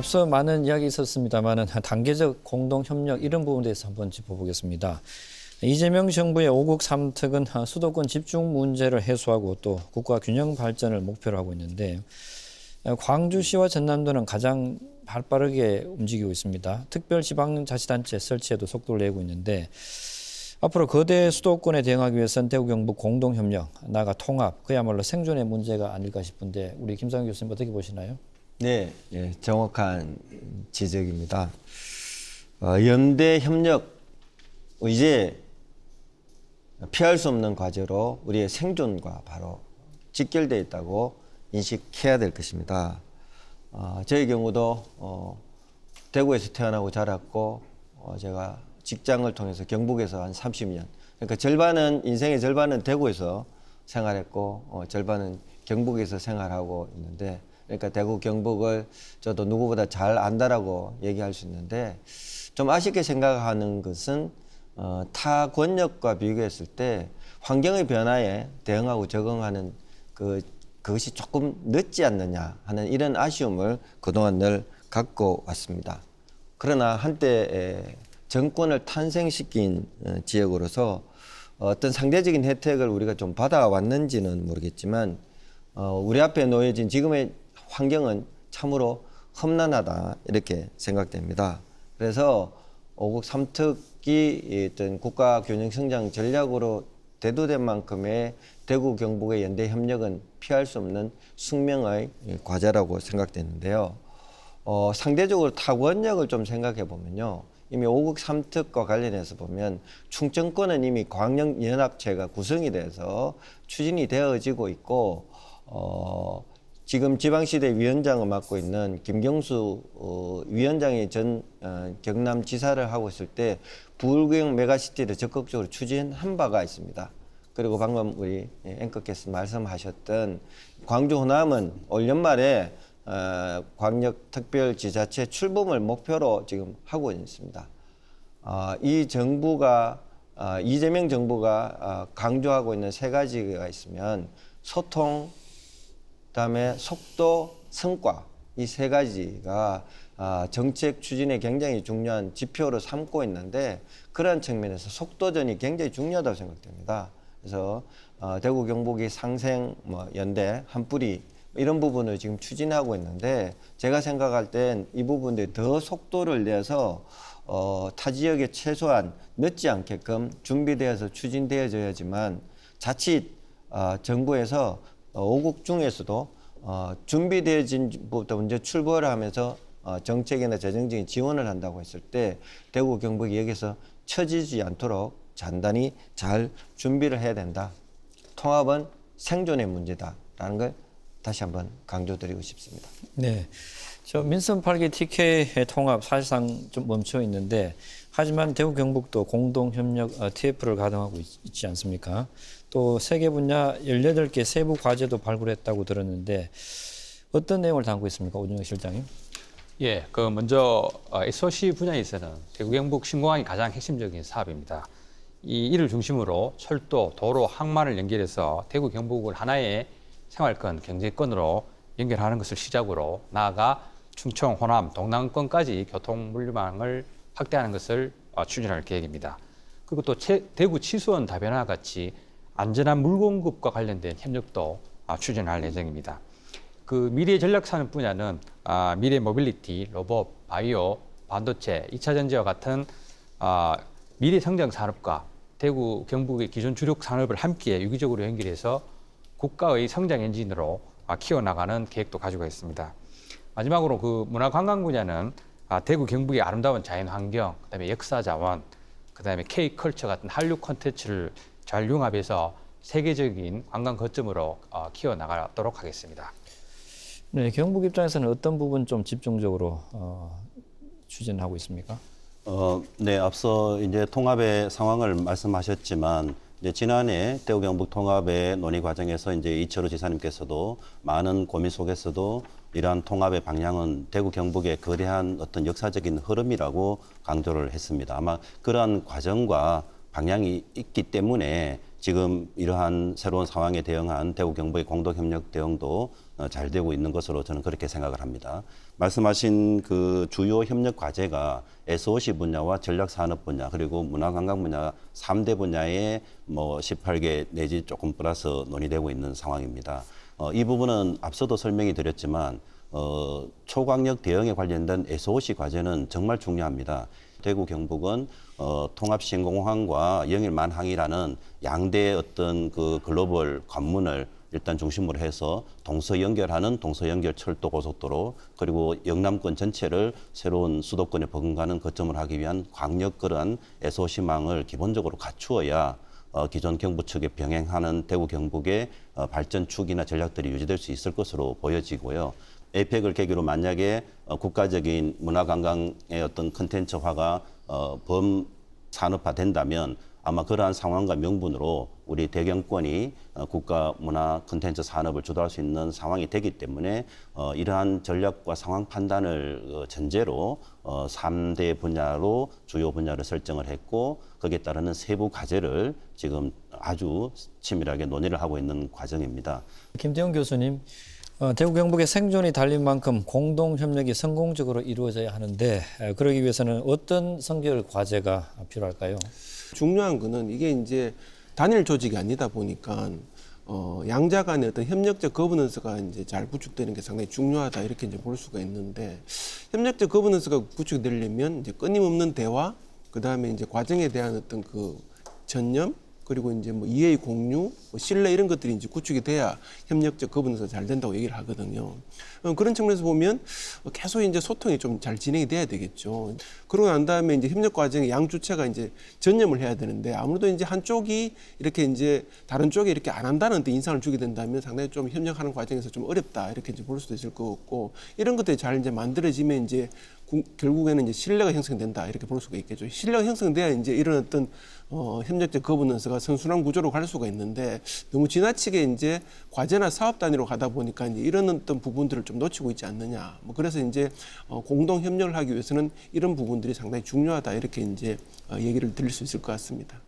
앞서 많은 이야기 있었습니다만은 단계적 공동 협력 이런 부분에 대해서 한번 짚어보겠습니다. 이재명 정부의 5국 3특은 수도권 집중 문제를 해소하고 또 국가 균형 발전을 목표로 하고 있는데 광주시와 전남도는 가장 발빠르게 움직이고 있습니다. 특별지방자치단체 설치에도 속도를 내고 있는데 앞으로 거대 수도권에 대응하기 위해서는 대구 경북 공동협력, 나아가 통합, 그야말로 생존의 문제가 아닐까 싶은데 우리 김상현 교수님 어떻게 보시나요? 네, 예, 정확한 지적입니다. 연대 협력, 이제 피할 수 없는 과제로 우리의 생존과 바로 직결되어 있다고 인식해야 될 것입니다. 저의 경우도 대구에서 태어나고 자랐고 제가 직장을 통해서 경북에서 한 30년, 그러니까 절반은 인생의 절반은 대구에서 생활했고 절반은 경북에서 생활하고 있는데, 그러니까 대구 경북을 저도 누구보다 잘 안다라고 얘기할 수 있는데, 좀 아쉽게 생각하는 것은 타 권역과 비교했을 때 환경의 변화에 대응하고 적응하는 그것이 조금 늦지 않느냐 하는 이런 아쉬움을 그동안 늘 갖고 왔습니다. 그러나 한때 정권을 탄생시킨 지역으로서 어떤 상대적인 혜택을 우리가 좀 받아왔는지는 모르겠지만 우리 앞에 놓여진 지금의 환경은 참으로 험난하다 이렇게 생각됩니다. 그래서 5국 3특이 어떤 국가균형성장 전략으로 대두된 만큼의 대구 경북의 연대 협력은 피할 수 없는 숙명의 과제라고 생각되는데요. 상대적으로 타권력을 좀 생각해 보면요, 이미 5국 3특과 관련해서 보면 충청권은 이미 광역연합체가 구성이 돼서 추진이 되어지고 있고 지금 지방시대 위원장을 맡고 있는 김경수 위원장이 전 경남지사를 하고 있을 때 부울경 메가시티를 적극적으로 추진한 바가 있습니다. 그리고 방금 우리 앵커께서 말씀하셨던 광주 호남은 올 연말에 광역특별지자체 출범을 목표로 지금 하고 있습니다. 이 정부가 이재명 정부가 강조하고 있는 세 가지가 있으면 소통, 그다음에 속도, 성과, 이 세 가지가 정책 추진에 굉장히 중요한 지표로 삼고 있는데, 그런 측면에서 속도전이 굉장히 중요하다고 생각됩니다. 그래서 대구 경북이 상생 연대 한뿌리 이런 부분을 지금 추진하고 있는데, 제가 생각할 땐 이 부분들이 더 속도를 내서 타 지역에 최소한 늦지 않게끔 준비되어서 추진되어져야지만 자칫 정부에서 5국 중에서도 준비되어진 부터 먼저 출발을 하면서 정책이나 재정적인 지원을 한다고 했을 때 대구 경북이 여기서 처지지 않도록 단단히 잘 준비를 해야 된다. 통합은 생존의 문제다라는 걸 다시 한번 강조드리고 싶습니다. 네, 저 민선 8기 TK 통합 사실상 좀 멈춰 있는데, 하지만 대구 경북도 공동협력 TF를 가동하고 있지 않습니까? 또 세계 분야 18개 세부 과제도 발굴했다고 들었는데 어떤 내용을 담고 있습니까, 오준영 실장님? 예, 먼저 SOC 분야에서는 대구 경북 신공항이 가장 핵심적인 사업입니다. 이를 중심으로 철도, 도로, 항만을 연결해서 대구 경북을 하나의 생활권, 경제권으로 연결하는 것을 시작으로 나아가 충청, 호남, 동남권까지 교통 물류망을 확대하는 것을 추진할 계획입니다. 그리고 또 대구 치수원 다변화 같이 안전한 물 공급과 관련된 협력도 추진할 예정입니다. 미래 전략 산업 분야는 미래 모빌리티, 로봇, 바이오, 반도체, 2차 전지와 같은 미래 성장 산업과 대구 경북의 기존 주력 산업을 함께 유기적으로 연결해서 국가의 성장 엔진으로 키워나가는 계획도 가지고 있습니다. 마지막으로 문화관광 분야는 대구 경북의 아름다운 자연환경, 그다음에 역사자원, 그다음에 K컬처 같은 한류 콘텐츠를 잘 융합해서 세계적인 관광 거점으로 키워나가도록 하겠습니다. 네, 경북 입장에서는 어떤 부분 좀 집중적으로 추진하고 있습니까? 네, 앞서 이제 통합의 상황을 말씀하셨지만 이제 지난해 대구 경북 통합의 논의 과정에서 이제 이철우 지사님께서도 많은 고민 속에서도 이러한 통합의 방향은 대구 경북의 거대한 어떤 역사적인 흐름이라고 강조를 했습니다. 아마 그러한 과정과 방향이 있기 때문에 지금 이러한 새로운 상황에 대응한 대구 경북의 공동협력 대응도 잘 되고 있는 것으로 저는 그렇게 생각을 합니다. 말씀하신 그 주요 협력 과제가 SOC 분야와 전략산업 분야 그리고 문화관광 분야 3대 분야에 뭐 18개 내지 조금 플러스 논의되고 있는 상황입니다. 이 부분은 앞서도 설명이 드렸지만 초강력 대응에 관련된 SOC 과제는 정말 중요합니다. 대구 경북은 통합신공항과 영일만항이라는 양대 어떤 그 글로벌 관문을 일단 중심으로 해서 동서 연결하는 동서 연결 철도 고속도로 그리고 영남권 전체를 새로운 수도권에 버금가는 거점을 하기 위한 광역 그런 SOC망을 기본적으로 갖추어야 기존 경부 측에 병행하는 대구 경북의 발전 축이나 전략들이 유지될 수 있을 것으로 보여지고요. 에이펙을 계기로 국가적인 문화관광의 어떤 컨텐츠화가 범산업화 된다면 아마 그러한 상황과 명분으로 우리 대경권이 국가 문화 콘텐츠 산업을 주도할 수 있는 상황이 되기 때문에 이러한 전략과 상황 판단을 전제로 3대 분야로 주요 분야를 설정을 했고 거기에 따르는 세부 과제를 지금 아주 치밀하게 논의를 하고 있는 과정입니다. 김태형 교수님, 대구 경북의 생존이 달린 만큼 공동 협력이 성공적으로 이루어져야 하는데 그러기 위해서는 어떤 성결 과제가 필요할까요? 중요한 거는 이게 이제 단일 조직이 아니다 보니까 양자 간의 어떤 협력적 거버넌스가 이제 잘 구축되는 게 상당히 중요하다 이렇게 이제 볼 수가 있는데 협력적 거버넌스가 구축되려면 이제 끊임없는 대화, 그 다음에 이제 과정에 대한 어떤 그 전념, 그리고 이제 뭐 이해 공유, 신뢰 이런 것들이 이제 구축이 돼야 협력적 거버넌스가 잘 된다고 얘기를 하거든요. 그런 측면에서 보면 계속 이제 소통이 좀 잘 진행이 돼야 되겠죠. 그러고 난 다음에 이제 협력 과정에 양 주체가 이제 전념을 해야 되는데 아무래도 이제 한쪽이 이렇게 이제 다른 쪽에 이렇게 안 한다는 데 인상을 주게 된다면 상당히 좀 협력하는 과정에서 좀 어렵다 이렇게 이제 볼 수도 있을 것 같고 이런 것들이 잘 이제 만들어지면 이제 결국에는 이제 신뢰가 형성된다 이렇게 볼 수가 있겠죠. 신뢰가 형성돼야 이제 이런 어떤 협력적 거버넌스가 선순환 구조로 갈 수가 있는데 너무 지나치게 이제 과제나 사업 단위로 가다 보니까 이제 이런 어떤 부분들을 좀 놓치고 있지 않느냐. 뭐 그래서 이제 공동 협력을 하기 위해서는 이런 부분들이 상당히 중요하다 이렇게 이제 얘기를 드릴 수 있을 것 같습니다.